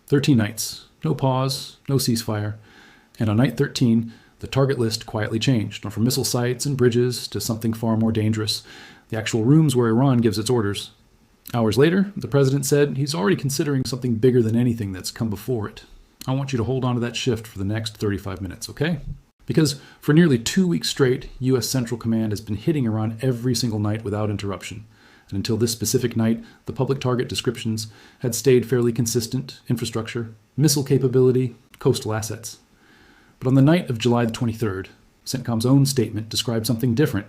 13 nights, no pause, no ceasefire. And on night 13, the target list quietly changed, from missile sites and bridges to something far more dangerous, the actual rooms where Iran gives its orders. Hours later, the president said he's already considering something bigger than anything that's come before it. I want you to hold on to that shift for the next 35 minutes, okay? Because for nearly 2 weeks straight, U.S. Central Command has been hitting Iran every single night without interruption. And until this specific night, the public target descriptions had stayed fairly consistent: infrastructure, missile capability, coastal assets. But on the night of July the 23rd, CENTCOM's own statement described something different.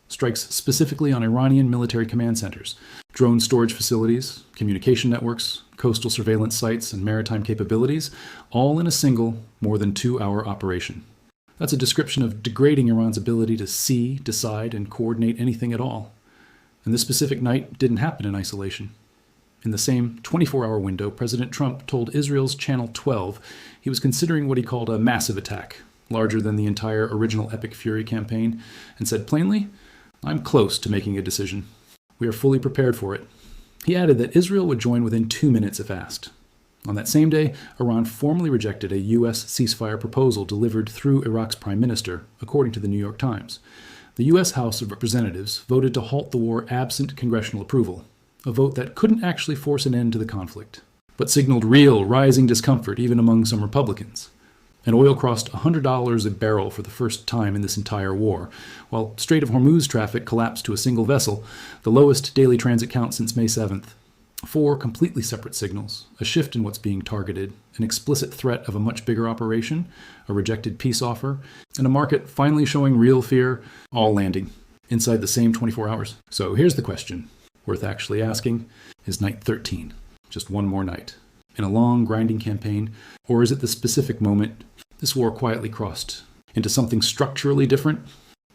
Strikes specifically on Iranian military command centers, drone storage facilities, communication networks, coastal surveillance sites, and maritime capabilities, all in a single, more than 2-hour operation. That's a description of degrading Iran's ability to see, decide, and coordinate anything at all. And this specific night didn't happen in isolation. In the same 24-hour window, President Trump told Israel's Channel 12 he was considering what he called a massive attack, larger than the entire original Epic Fury campaign, and said plainly, "I'm close to making a decision. We are fully prepared for it." He added that Israel would join within 2 minutes if asked. On that same day, Iran formally rejected a U.S. ceasefire proposal delivered through Iraq's prime minister, according to the New York Times. The U.S. House of Representatives voted to halt the war absent congressional approval, a vote that couldn't actually force an end to the conflict, but signaled real, rising discomfort even among some Republicans. And oil crossed $100 a barrel for the first time in this entire war, while Strait of Hormuz traffic collapsed to a single vessel, the lowest daily transit count since May 7th. 4 completely separate signals, a shift in what's being targeted, an explicit threat of a much bigger operation, a rejected peace offer, and a market finally showing real fear, all landing inside the same 24 hours. So here's the question, worth actually asking: is night 13 just one more night in a long, grinding campaign, or is it the specific moment this war quietly crossed into something structurally different?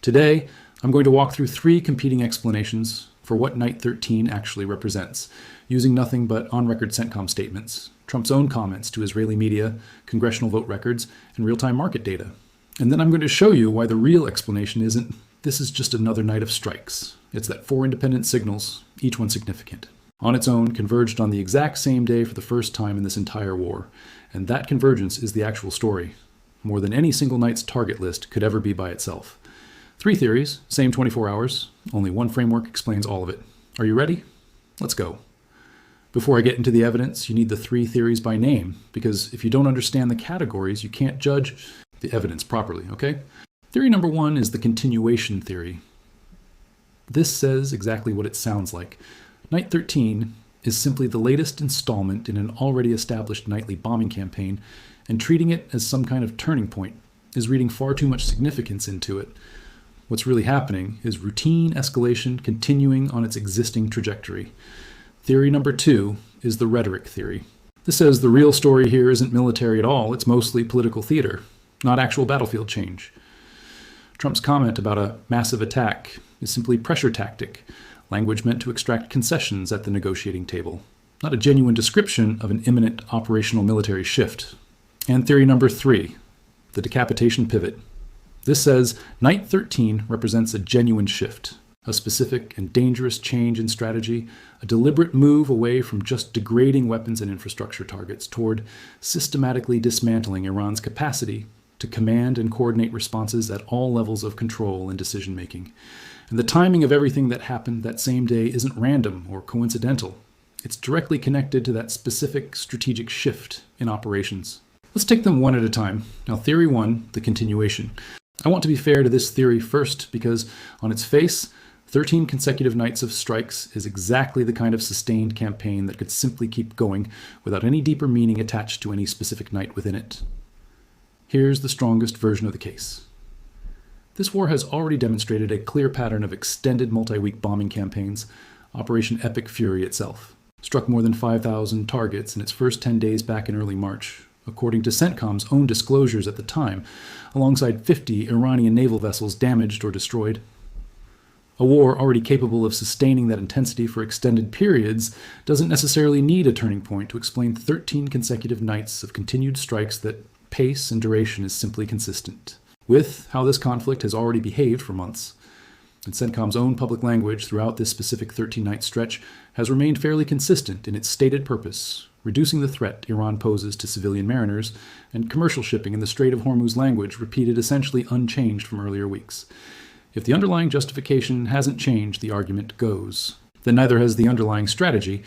Today, I'm going to walk through 3 competing explanations for what night 13 actually represents, using nothing but on-record CENTCOM statements, Trump's own comments to Israeli media, congressional vote records, and real-time market data. And then I'm going to show you why the real explanation isn't, this is just another night of strikes. It's that 4 independent signals, each one significant, on its own, converged on the exact same day for the first time in this entire war. And that convergence is the actual story, more than any single night's target list could ever be by itself. 3 theories, same 24 hours, only one framework explains all of it. Are you ready? Let's go. Before I get into the evidence, you need the 3 theories by name, because if you don't understand the categories, you can't judge the evidence properly, okay? Theory number 1 is the continuation theory. This says exactly what it sounds like. Night 13 is simply the latest installment in an already established nightly bombing campaign, and treating it as some kind of turning point is reading far too much significance into it. What's really happening is routine escalation continuing on its existing trajectory. Theory number 2 is the rhetoric theory. This says the real story here isn't military at all, it's mostly political theater, not actual battlefield change. Trump's comment about a massive attack is simply pressure tactic, language meant to extract concessions at the negotiating table, not a genuine description of an imminent operational military shift. And theory number 3, the decapitation pivot. This says night 13 represents a genuine shift, a specific and dangerous change in strategy, a deliberate move away from just degrading weapons and infrastructure targets toward systematically dismantling Iran's capacity to command and coordinate responses at all levels of control and decision-making. And the timing of everything that happened that same day isn't random or coincidental. It's directly connected to that specific strategic shift in operations. Let's take them one at a time. Now, theory 1, the continuation. I want to be fair to this theory first because, on its face, 13 consecutive nights of strikes is exactly the kind of sustained campaign that could simply keep going without any deeper meaning attached to any specific night within it. Here's the strongest version of the case. This war has already demonstrated a clear pattern of extended multi-week bombing campaigns. Operation Epic Fury itself struck more than 5,000 targets in its first 10 days back in early March, according to CENTCOM's own disclosures at the time, alongside 50 Iranian naval vessels damaged or destroyed. A war already capable of sustaining that intensity for extended periods doesn't necessarily need a turning point to explain 13 consecutive nights of continued strikes that pace and duration is simply consistent with how this conflict has already behaved for months. And CENTCOM's own public language throughout this specific 13-night stretch has remained fairly consistent in its stated purpose: reducing the threat Iran poses to civilian mariners, and commercial shipping in the Strait of Hormuz language repeated essentially unchanged from earlier weeks. If the underlying justification hasn't changed, the argument goes, then neither has the underlying strategy.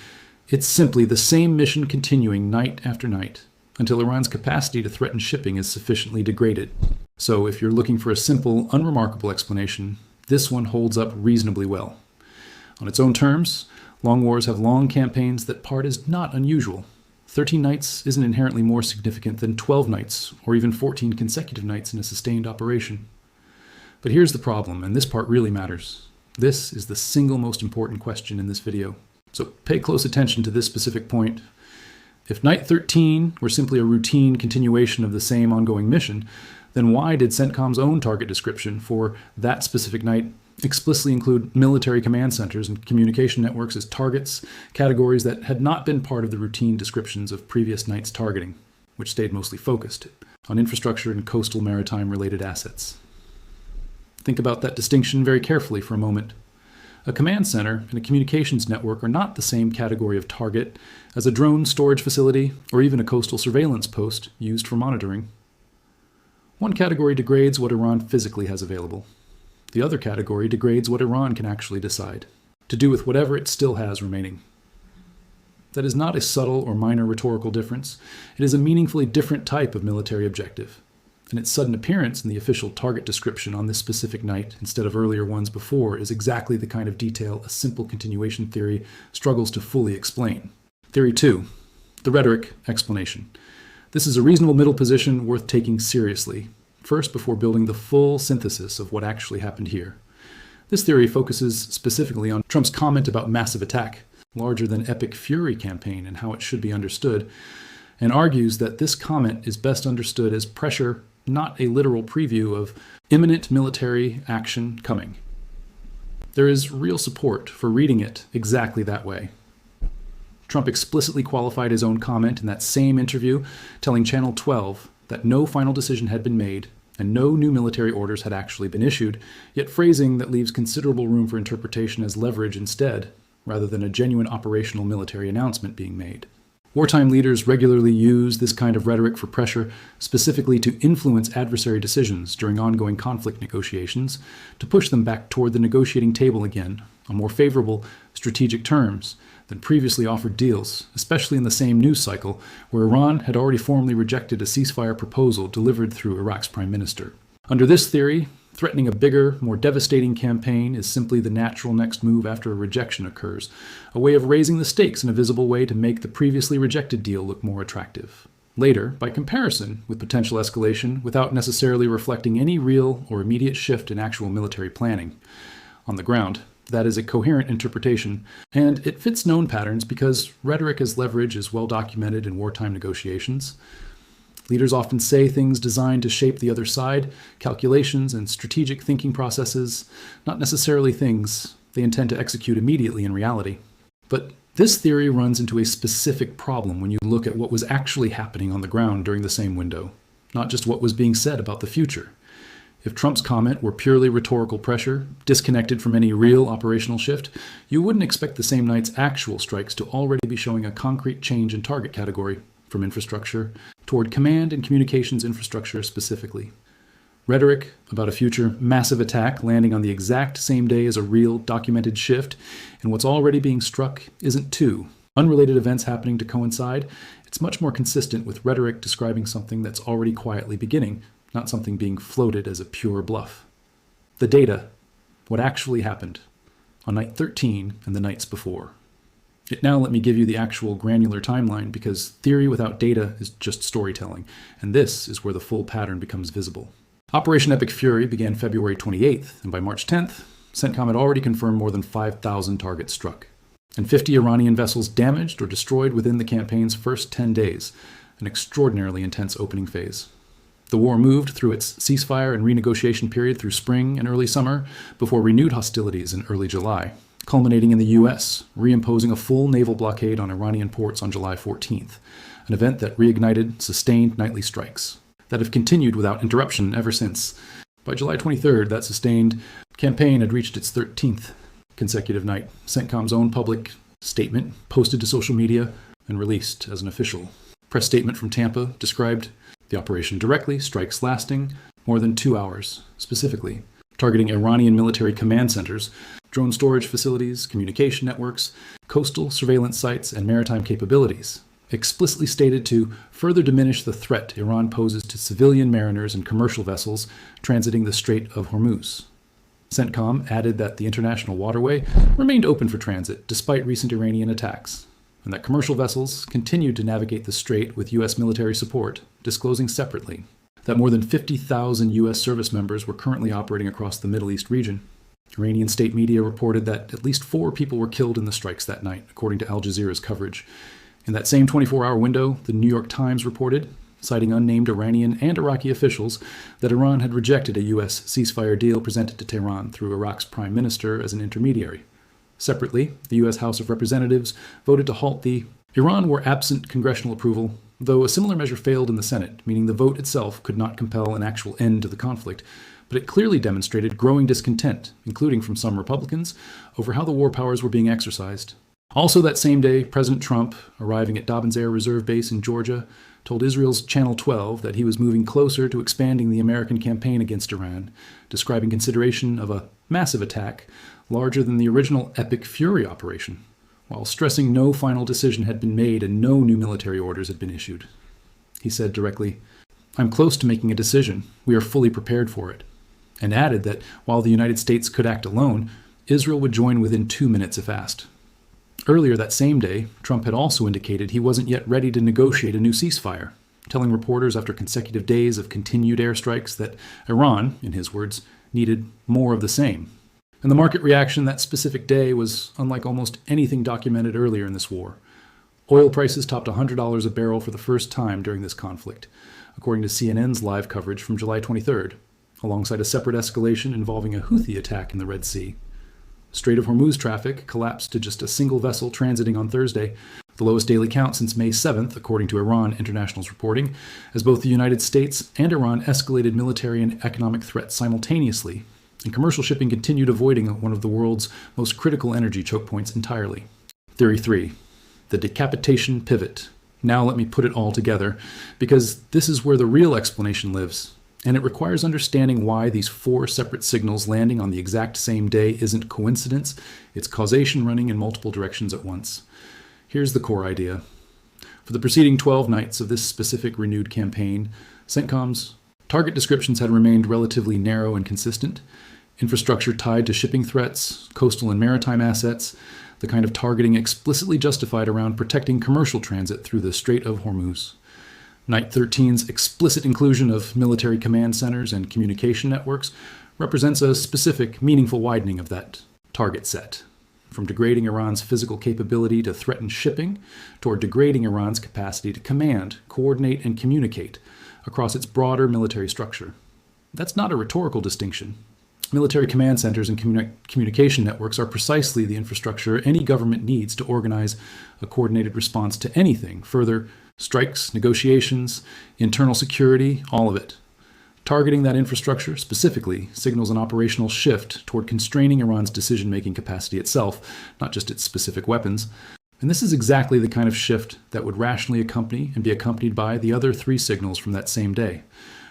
It's simply the same mission continuing night after night, until Iran's capacity to threaten shipping is sufficiently degraded. So if you're looking for a simple, unremarkable explanation, this one holds up reasonably well. On its own terms, long wars have long campaigns that part is not unusual. 13 nights isn't inherently more significant than 12 nights, or even 14 consecutive nights in a sustained operation. But here's the problem, and this part really matters. This is the single most important question in this video. So pay close attention to this specific point. If Night 13 were simply a routine continuation of the same ongoing mission, then why did CENTCOM's own target description for that specific night explicitly include military command centers and communication networks as targets, categories that had not been part of the routine descriptions of previous nights' targeting, which stayed mostly focused on infrastructure and coastal maritime-related assets? Think about that distinction very carefully for a moment. A command center and a communications network are not the same category of target as a drone storage facility or even a coastal surveillance post used for monitoring. One category degrades what Iran physically has available. The other category degrades what Iran can actually decide to do with whatever it still has remaining. That is not a subtle or minor rhetorical difference. It is a meaningfully different type of military objective. And its sudden appearance in the official target description on this specific night instead of earlier ones before is exactly the kind of detail a simple continuation theory struggles to fully explain. Theory 2, the rhetoric explanation. This is a reasonable middle position worth taking seriously, first before building the full synthesis of what actually happened here. This theory focuses specifically on Trump's comment about massive attack, larger than epic fury campaign and how it should be understood, and argues that this comment is best understood as pressure, not a literal preview of imminent military action coming. There is real support for reading it exactly that way. Trump explicitly qualified his own comment in that same interview, telling Channel 12 that no final decision had been made and no new military orders had actually been issued, yet phrasing that leaves considerable room for interpretation as leverage instead, rather than a genuine operational military announcement being made. Wartime leaders regularly use this kind of rhetoric for pressure, specifically to influence adversary decisions during ongoing conflict negotiations, to push them back toward the negotiating table again on more favorable strategic terms than previously offered deals, especially in the same news cycle where Iran had already formally rejected a ceasefire proposal delivered through Iraq's prime minister. Under this theory, threatening a bigger, more devastating campaign is simply the natural next move after a rejection occurs, a way of raising the stakes in a visible way to make the previously rejected deal look more attractive. Later, by comparison with potential escalation, without necessarily reflecting any real or immediate shift in actual military planning. On the ground, that is a coherent interpretation, and it fits known patterns because rhetoric as leverage is well documented in wartime negotiations. Leaders often say things designed to shape the other side, calculations and strategic thinking processes, not necessarily things they intend to execute immediately in reality. But this theory runs into a specific problem when you look at what was actually happening on the ground during the same window, not just what was being said about the future. If Trump's comment were purely rhetorical pressure, disconnected from any real operational shift, you wouldn't expect the same night's actual strikes to already be showing a concrete change in target category, from infrastructure toward command and communications infrastructure specifically. Rhetoric about a future massive attack landing on the exact same day as a real documented shift in what's already being struck isn't two unrelated events happening to coincide. It's much more consistent with rhetoric describing something that's already quietly beginning, not something being floated as a pure bluff. The data, what actually happened on night 13 and the nights before. Now let me give you the actual granular timeline because theory without data is just storytelling, and this is where the full pattern becomes visible. Operation Epic Fury began February 28th, and by March 10th, CENTCOM had already confirmed more than 5,000 targets struck, and 50 Iranian vessels damaged or destroyed within the campaign's first 10 days, an extraordinarily intense opening phase. The war moved through its ceasefire and renegotiation period through spring and early summer before renewed hostilities in early July, culminating in the U.S. reimposing a full naval blockade on Iranian ports on July 14th, an event that reignited sustained nightly strikes that have continued without interruption ever since. By July 23rd, that sustained campaign had reached its 13th consecutive night. CENTCOM's own public statement, posted to social media, and released as an official. Press statement from Tampa described the operation directly, strikes lasting more than 2 hours, specifically targeting Iranian military command centers, drone storage facilities, communication networks, coastal surveillance sites, and maritime capabilities, explicitly stated to further diminish the threat Iran poses to civilian mariners and commercial vessels transiting the Strait of Hormuz. CENTCOM added that the international waterway remained open for transit despite recent Iranian attacks, and that commercial vessels continued to navigate the strait with U.S. military support, disclosing separately that more than 50,000 U.S. service members were currently operating across the Middle East region. Iranian state media reported that at least 4 people were killed in the strikes that night, according to Al Jazeera's coverage. In that same 24-hour window, the New York Times reported, citing unnamed Iranian and Iraqi officials, that Iran had rejected a U.S. ceasefire deal presented to Tehran through Iraq's prime minister as an intermediary. Separately, the U.S. House of Representatives voted to halt the Iran were absent congressional approval, though a similar measure failed in the Senate, meaning the vote itself could not compel an actual end to the conflict. But it clearly demonstrated growing discontent, including from some Republicans, over how the war powers were being exercised. Also that same day, President Trump, arriving at Dobbins Air Reserve Base in Georgia, told Israel's Channel 12 that he was moving closer to expanding the American campaign against Iran, describing consideration of a massive attack larger than the original Epic Fury operation, while stressing no final decision had been made and no new military orders had been issued. He said directly, "I'm close to making a decision. We are fully prepared for it," and added that while the United States could act alone, Israel would join within 2 minutes if asked. Earlier that same day, Trump had also indicated he wasn't yet ready to negotiate a new ceasefire, telling reporters after consecutive days of continued airstrikes that Iran, in his words, needed more of the same. And the market reaction that specific day was unlike almost anything documented earlier in this war. Oil prices topped $100 a barrel for the first time during this conflict, according to CNN's live coverage from July 23rd, alongside a separate escalation involving a Houthi attack in the Red Sea. Strait of Hormuz traffic collapsed to just a single vessel transiting on Thursday, the lowest daily count since May 7th, according to Iran International's reporting, as both the United States and Iran escalated military and economic threats simultaneously, and commercial shipping continued avoiding one of the world's most critical energy choke points entirely. Theory 3. The decapitation pivot. Now let me put it all together, because this is where the real explanation lives. And it requires understanding why these 4 separate signals landing on the exact same day isn't coincidence, it's causation running in multiple directions at once. Here's the core idea. For the preceding 12 nights of this specific renewed campaign, CENTCOM's target descriptions had remained relatively narrow and consistent. Infrastructure tied to shipping threats, coastal and maritime assets, the kind of targeting explicitly justified around protecting commercial transit through the Strait of Hormuz. Night 13's explicit inclusion of military command centers and communication networks represents a specific, meaningful widening of that target set, from degrading Iran's physical capability to threaten shipping toward degrading Iran's capacity to command, coordinate, and communicate across its broader military structure. That's not a rhetorical distinction. Military command centers and communication networks are precisely the infrastructure any government needs to organize a coordinated response to anything. Further, strikes, negotiations, internal security, all of it. Targeting that infrastructure specifically signals an operational shift toward constraining Iran's decision-making capacity itself, not just its specific weapons. And this is exactly the kind of shift that would rationally accompany and be accompanied by the other 3 signals from that same day.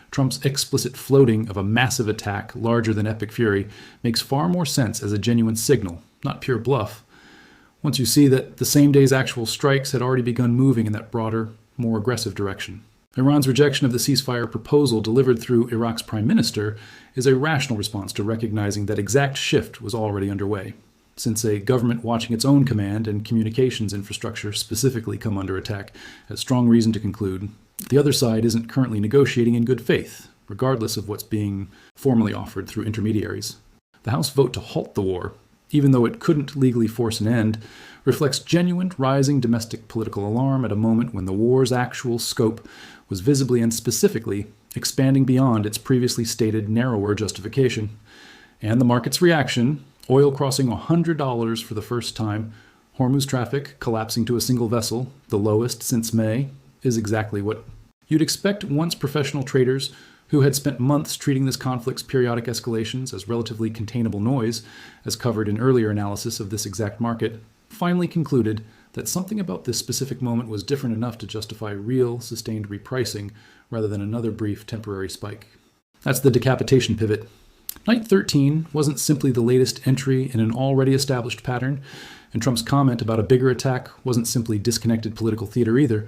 Trump's explicit floating of a massive attack larger than Epic Fury makes far more sense as a genuine signal, not pure bluff, once you see that the same day's actual strikes had already begun moving in that broader, more aggressive direction. Iran's rejection of the ceasefire proposal delivered through Iraq's prime minister is a rational response to recognizing that exact shift was already underway, since a government watching its own command and communications infrastructure specifically come under attack has strong reason to conclude the other side isn't currently negotiating in good faith, regardless of what's being formally offered through intermediaries. The House vote to halt the war, even though it couldn't legally force an end, reflects genuine rising domestic political alarm at a moment when the war's actual scope was visibly and specifically expanding beyond its previously stated narrower justification. And the market's reaction, oil crossing $100 for the first time, Hormuz traffic collapsing to a single vessel, the lowest since May, is exactly what you'd expect once professional traders who had spent months treating this conflict's periodic escalations as relatively containable noise, as covered in earlier analysis of this exact market, finally concluded that something about this specific moment was different enough to justify real, sustained repricing rather than another brief temporary spike. That's the decapitation pivot. Night 13 wasn't simply the latest entry in an already established pattern, and Trump's comment about a bigger attack wasn't simply disconnected political theater either.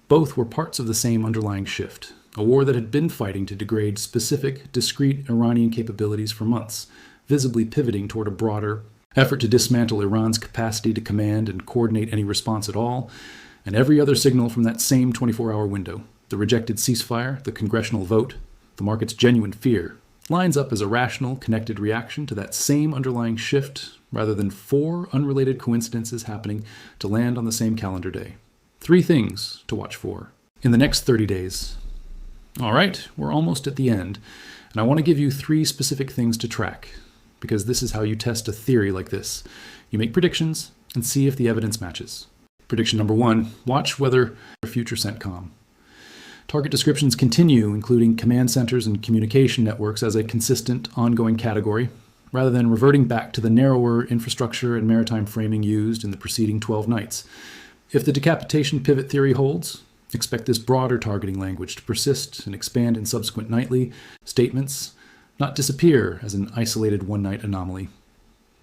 Both were parts of the same underlying shift, a war that had been fighting to degrade specific, discrete Iranian capabilities for months, visibly pivoting toward a broader effort to dismantle Iran's capacity to command and coordinate any response at all, and every other signal from that same 24-hour window, the rejected ceasefire, the congressional vote, the market's genuine fear, lines up as a rational, connected reaction to that same underlying shift rather than four unrelated coincidences happening to land on the same calendar day. 3 things to watch for in the next 30 days. All right, we're almost at the end, and I want to give you 3 specific things to track, because this is how you test a theory like this. You make predictions and see if the evidence matches. Prediction number 1, watch whether future CENTCOM. Target descriptions continue, including command centers and communication networks as a consistent, ongoing category, rather than reverting back to the narrower infrastructure and maritime framing used in the preceding 12 nights. If the decapitation pivot theory holds, expect this broader targeting language to persist and expand in subsequent nightly statements, not disappear as an isolated one-night anomaly.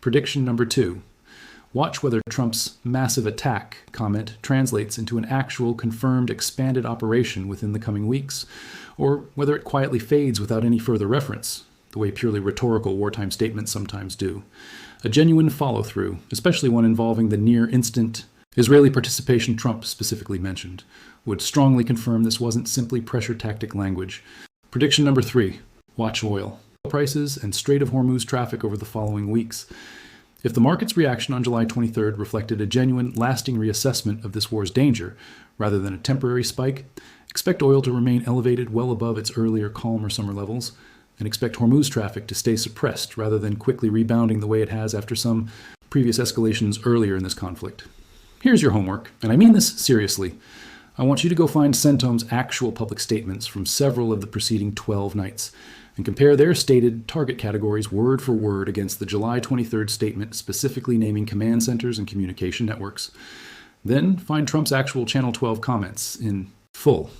Prediction number 2. Watch whether Trump's massive attack comment translates into an actual confirmed expanded operation within the coming weeks, or whether it quietly fades without any further reference, the way purely rhetorical wartime statements sometimes do. A genuine follow-through, especially one involving the near-instant Israeli participation Trump specifically mentioned, would strongly confirm this wasn't simply pressure tactic language. Prediction number 3. Watch oil prices and Strait of Hormuz traffic over the following weeks. If the market's reaction on July 23rd reflected a genuine, lasting reassessment of this war's danger, rather than a temporary spike, expect oil to remain elevated well above its earlier calmer summer levels, and expect Hormuz traffic to stay suppressed rather than quickly rebounding the way it has after some previous escalations earlier in this conflict. Here's your homework, and I mean this seriously. I want you to go find CENTCOM's actual public statements from several of the preceding 12 nights, and compare their stated target categories word for word against the July 23rd statement specifically naming command centers and communication networks. Then find Trump's actual Channel 12 comments in full.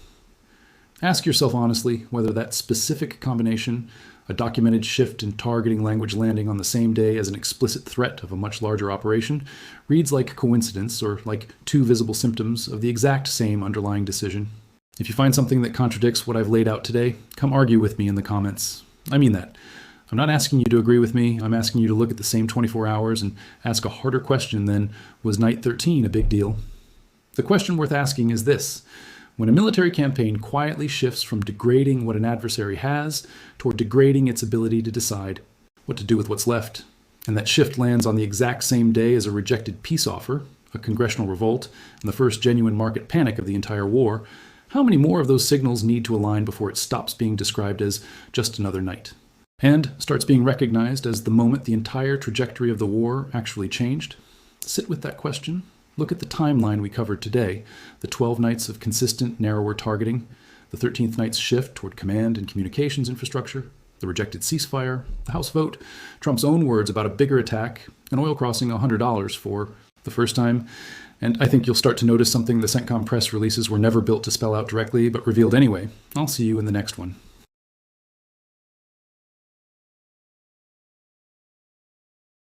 Ask yourself honestly whether that specific combination, a documented shift in targeting language landing on the same day as an explicit threat of a much larger operation, reads like coincidence or like 2 visible symptoms of the exact same underlying decision. If you find something that contradicts what I've laid out today, come argue with me in the comments. I mean that. I'm not asking you to agree with me. I'm asking you to look at the same 24 hours and ask a harder question than, was night 13 a big deal? The question worth asking is this. When a military campaign quietly shifts from degrading what an adversary has toward degrading its ability to decide what to do with what's left, and that shift lands on the exact same day as a rejected peace offer, a congressional revolt, and the first genuine market panic of the entire war, how many more of those signals need to align before it stops being described as just another night, and starts being recognized as the moment the entire trajectory of the war actually changed? Sit with that question. Look at the timeline we covered today, the 12 nights of consistent, narrower targeting, the 13th night's shift toward command and communications infrastructure, the rejected ceasefire, the House vote, Trump's own words about a bigger attack, and oil crossing $100 for the first time. And I think you'll start to notice something the CENTCOM press releases were never built to spell out directly, but revealed anyway. I'll see you in the next one.